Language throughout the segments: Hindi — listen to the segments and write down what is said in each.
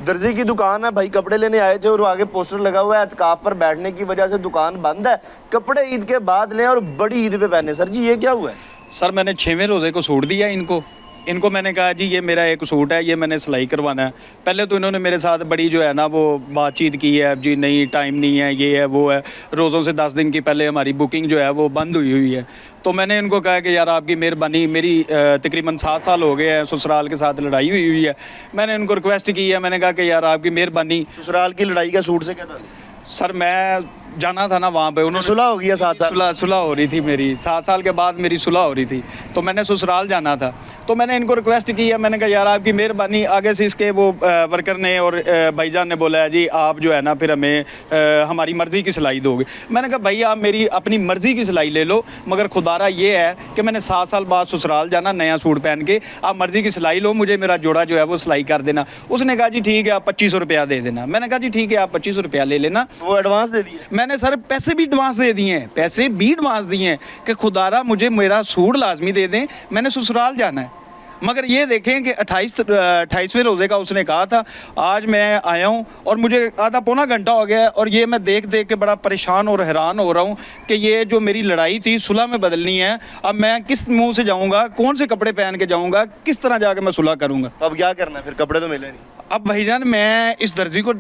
दर्जी की दुकान है भाई, कपड़े लेने आए थे और आगे पोस्टर लगा हुआ है एतकाफ पर बैठने की वजह से दुकान बंद है, कपड़े ईद के बाद लें और बड़ी ईद पे पहने। सर जी ये क्या हुआ है? सर मैंने 6वें रोज़े को सूट दिया इनको मैंने कहा जी ये मेरा एक सूट है, ये मैंने सिलाई करवाना है। पहले तो इन्होंने मेरे साथ बड़ी जो है ना वो बातचीत की है, जी नहीं टाइम नहीं है, ये है वो है, रोज़ों से 10 दिन की पहले हमारी बुकिंग जो है वो बंद हुई है। तो मैंने इनको कहा कि यार आपकी मेहरबानी, मेरी तकरीबन 7 साल हो गए हैं ससुराल के साथ लड़ाई हुई है। मैंने इनको रिक्वेस्ट की है, मैंने कहा कि यार आपकी मेहरबानी। ससुराल की लड़ाई का सूट से क्या था? सर मैं जाना था ना वहाँ पे, उन्होंने सुलह हो गया 7 साल? सुलह हो रही थी मेरी, 7 साल के बाद मेरी सुलह हो रही थी, तो मैंने ससुराल जाना था। तो मैंने इनको रिक्वेस्ट की है, मैंने कहा यार आपकी मेहरबानी। आगे से इसके वो वर्कर ने और भाईजान ने बोला है जी आप जो है ना फिर हमें हमारी मर्ज़ी की सिलाई दोगे। मैंने कहा भाई आप मेरी अपनी मर्ज़ी की सिलाई ले लो, मगर खुदारा ये है कि मैंने 7 साल बाद ससुराल जाना नया सूट पहन के, आप मर्ज़ी की सिलाई लो, मुझे मेरा जोड़ा जो है वो सिलाई कर देना। उसने कहा जी ठीक है आप 2500 रुपया दे देना। मैंने कहा जी ठीक है आप 2500 रुपया ले लेना। वो एडवांस दे दिए? मैंने सर पैसे भी एडवांस दे दिए हैं, पैसे भी एडवांस दिए हैं कि खुदारा मुझे मेरा सूट लाजमी दे दें, मैंने ससुराल जाना है। मगर ये देखें कि 28वें रोज़े का उसने कहा था, आज मैं आया हूँ और मुझे आधा पौना घंटा हो गया है और ये मैं देख देख के बड़ा परेशान और हैरान हो रहा हूँ कि ये जो मेरी लड़ाई थी सुलह में बदलनी है, अब मैं किस मुंह से जाऊँगा, कौन से कपड़े पहन के जाऊँगा, किस तरह जाके मैं सुलह करूँगा। तो अब क्या करना है फिर? कपड़े तो मिले नहीं। अब भाईजान मैं इस दर्जी को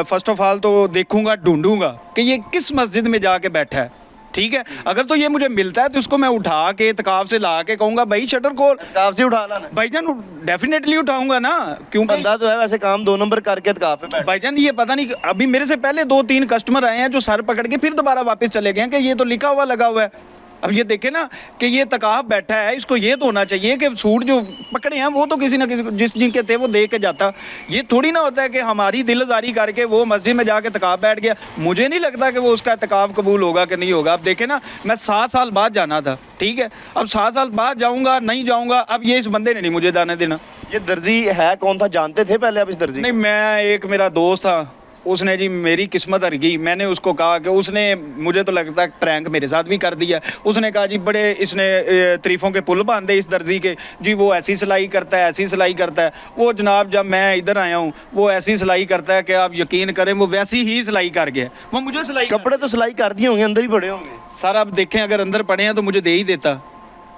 फर्स्ट ऑफ ऑल तो देखूंगा, ढूंढूंगा कि ये किस मस्जिद में जाके बैठा है, ठीक है। अगर तो ये मुझे मिलता है तो उसको मैं उठा के इत्काफ से ला के कहूँगा भाई शटर खोल। इत्काफ से उठा लाना भाईजान डेफिनेटली उठाऊंगा ना, क्योंकि बंदा तो है वैसे काम 2 नंबर करके इत्काफ पे बैठ। भाईजान ये पता नहीं अभी मेरे से पहले 2-3 कस्टमर आए हैं जो सर पकड़ के फिर दोबारा वापस चले गए हैं कि ये तो लिखा हुआ लगा हुआ है। अब ये देखे ना कि ये तकाफ बैठा है, इसको ये तो होना चाहिए कि सूट जो पकड़े हैं वो तो किसी ना किसी को जिस जिनके थे वो दे के जाता। ये थोड़ी ना होता है कि हमारी दिलदारी करके वो मस्जिद में जाके तकाफ बैठ गया। मुझे नहीं लगता कि वो उसका तकाफ कबूल होगा कि नहीं होगा। अब देखे ना मैं 7 साल बाद जाना था, ठीक है, अब 7 साल बाद जाऊँगा नहीं जाऊँगा, अब ये इस बंदे ने नहीं मुझे जाने देना। ये दर्जी है कौन था, जानते थे पहले आप इस दर्जी? नहीं, मैं एक मेरा दोस्त था, उसने जी मेरी किस्मत हर गई। मैंने उसको कहा कि उसने मुझे तो लगता है प्रैंक मेरे साथ भी कर दिया। उसने कहा जी बड़े इसने तारीफ़ों के पुल बांधे इस दर्जी के, जी वो ऐसी सिलाई करता है, ऐसी सिलाई करता है। वो जनाब जब मैं इधर आया हूँ वो ऐसी सिलाई करता है कि आप यकीन करें वो वैसी ही सिलाई कर गया। वो मुझे सिलाई कपड़े तो सिलाई कर दिए होंगे, अंदर ही पड़े होंगे। सर आप देखें अगर अंदर पड़े हैं तो मुझे दे ही देता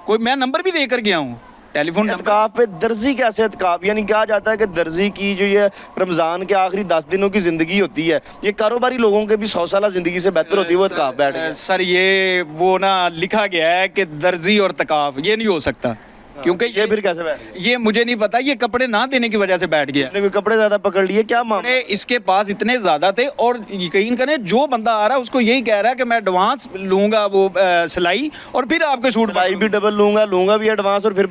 कोई, मैं नंबर भी देकर गया हूँ, टेलीफोन इत्काफ पे दर्जी कैसे इत्काफ? यानी कहा जाता है कि दर्जी की जो ये रमज़ान के आखिरी 10 दिनों की ज़िंदगी होती है, ये कारोबारी लोगों के भी 100 साल ज़िंदगी से बेहतर होती है, वो इत्काफ बैठ गए। सर ये वो ना लिखा गया है कि दर्जी और तकाफ ये नहीं हो सकता, क्योंकि ये फिर कैसे बैठ गए? ये मुझे नहीं पता, ये कपड़े ना देने की वजह से बैठ गया। इसने कोई कपड़े ज़्यादा पकड़ लिए क्या मामला? इसके पास इतने ज़्यादा थे और यकीन करें जो बंदा आ रहा है उसको यही कह रहा है कि मैं एडवांस लूँगा वो सिलाई और फिर आपके सूट सिलाई भी डबल लूँगा भी एडवांस और फिर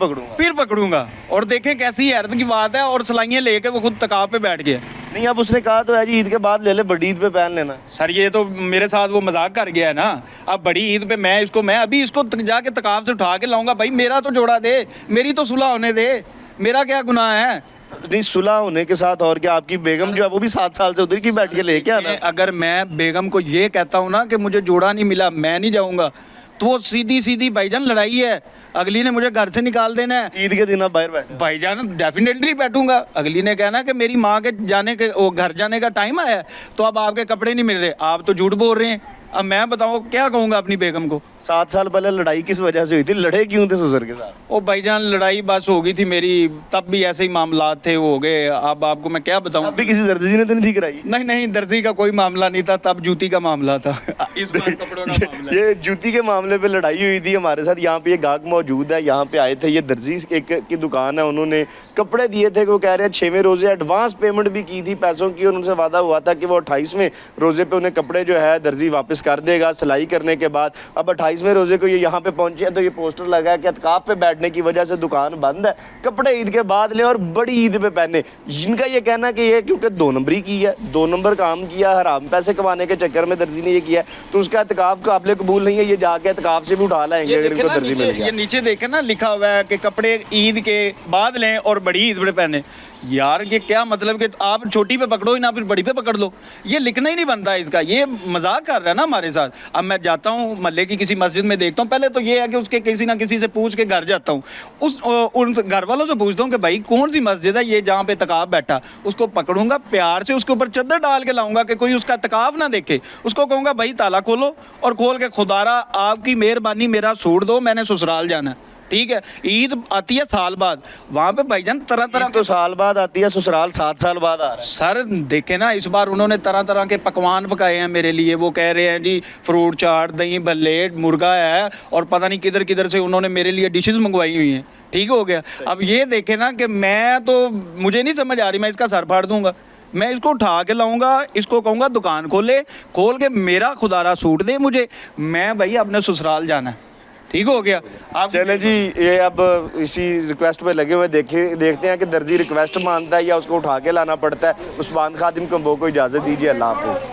पकड़ूंगा। और देखें कैसी हैरत की बात है, और सिलाइयाँ लेके वो खुद तकाफ पे बैठ गया। नहीं, अब उसने कहा तो है जी ईद के बाद ले ले, बड़ी ईद पे पहन लेना। सर ये तो मेरे साथ वो मजाक कर गया है ना। अब बड़ी ईद पे मैं अभी इसको जाके तकाफ से उठा के लाऊंगा। भाई मेरा तो जोड़ा दे, मेरी तो सुलह होने दे, मेरा क्या गुनाह है? नहीं, सुलह होने के साथ और क्या, आपकी बेगम जो है वो भी 7 साल से उधर की बैठ के लेके आना। अगर मैं बेगम को ये कहता हूँ ना कि मुझे जोड़ा नहीं मिला, मैं नहीं जाऊँगा, तो वो सीधी सीधी भाईजान लड़ाई है, अगली ने मुझे घर से निकाल देना है। ईद के दिन आप बाहर बैठे? भाईजान डेफिनेटली बैठूंगा। अगली ने कहना कि मेरी माँ के जाने के वो घर जाने का टाइम आया है, तो अब आपके कपड़े नहीं मिल रहे, आप तो झूठ बोल रहे हैं। अब मैं बताऊँ क्या कहूँगा अपनी बेगम को? 7 साल पहले लड़ाई किस वजह से हुई थी? लड़े क्यों थे ससुर के साथ? ओ भाईजान लड़ाई बस हो गई थी मेरी, तब भी ऐसे ही मामला थे, वो हो गए। अब आपको मैं क्या बताऊँ? अभी किसी दर्जी ने तो नहीं ठीक कराई? नहीं, दर्जी का कोई मामला नहीं था, तब जूती का मामला था। इस बार कपड़ों का मामला है। ये जूती के मामले पे लड़ाई हुई थी हमारे साथ। यहाँ पे ये गाहक मौजूद है, यहाँ पे आए थे, ये दर्जी एक की दुकान है, उन्होंने कपड़े दिए थे। वो कह रहे हैं 6वें रोजे एडवांस पेमेंट भी की थी पैसों की, और उनसे वादा हुआ था कि वो 28वें रोजे पे उन्हें कपड़े जो है दर्जी वापस कर देगा सिलाई करने के बाद। अब 28वें रोजे को ये यहाँ पे पहुंचे हैं तो ये पोस्टर लगा है कि इत्काफ पे बैठने की वजह से दुकान बंद है, कपड़े ईद के बाद लें और बड़ी ईद पे पहने। इनका ये कहना कि ये क्योंकि 2 नंबरी की है, 2 नंबर काम किया, हराम पैसे कमाने के चक्कर में दर्जी ने ये किया, तो उसका इत्काफ काबिल कबूल नहीं है। ये जाके इत्काफ से भी उठा लाएंगे अगर इनको दर्जी मिल गया। ये नीचे देखे ना लिखा हुआ है कि कपड़े ईद के बाद लें और बड़ी ईद पे पहने। यार ये क्या मतलब कि आप छोटी पे पकड़ो ही ना, फिर बड़ी पे पकड़ लो, ये लिखना ही नहीं बनता है इसका, ये मजाक कर रहा है ना हमारे साथ। अब मैं जाता हूँ महल्ले की किसी मस्जिद में देखता हूँ, पहले तो ये है कि उसके किसी ना किसी से पूछ के घर जाता हूँ, उन घर वालों से पूछता हूँ कि भाई कौन सी मस्जिद है ये जहाँ पे तकाफ बैठा, उसको पकड़ूंगा प्यार से, उसके ऊपर चादर डाल के लाऊंगा कि कोई उसका तकाफ ना देखे, उसको कहूँगा भाई ताला खोलो, और खोल के खुदारा आपकी मेहरबानी मेरा सूट दो, मैंने ससुराल जाना है, ठीक है। ईद आती है साल बाद, वहाँ पे भाईजान तरह तरह तो साल बाद आती है, ससुराल 7 साल बाद आ रहा है। सर देखे ना, इस बार उन्होंने तरह तरह के पकवान पकाए हैं मेरे लिए, वो कह रहे हैं जी फ्रूट चाट, दही भल्ले, मुर्गा है, और पता नहीं किधर किधर से उन्होंने मेरे लिए डिशेस मंगवाई हुई हैं, ठीक हो गया। अब ये देखे ना कि मैं तो, मुझे नहीं समझ आ रही, मैं इसका सर फाड़ दूंगा, मैं इसको उठा के लाऊंगा, इसको कहूँगा दुकान खोल के मेरा खुदारा सूट दे मुझे, मैं भाई अपने ससुराल जाना है, ठीक हो गया। आप चले जी, ये अब इसी रिक्वेस्ट पे लगे हुए, देखते हैं कि दर्जी रिक्वेस्ट मानता है या उसको उठा के लाना पड़ता है। उस्मान खादिम कंबो को इजाज़त दीजिए, अल्लाह हाफिज़।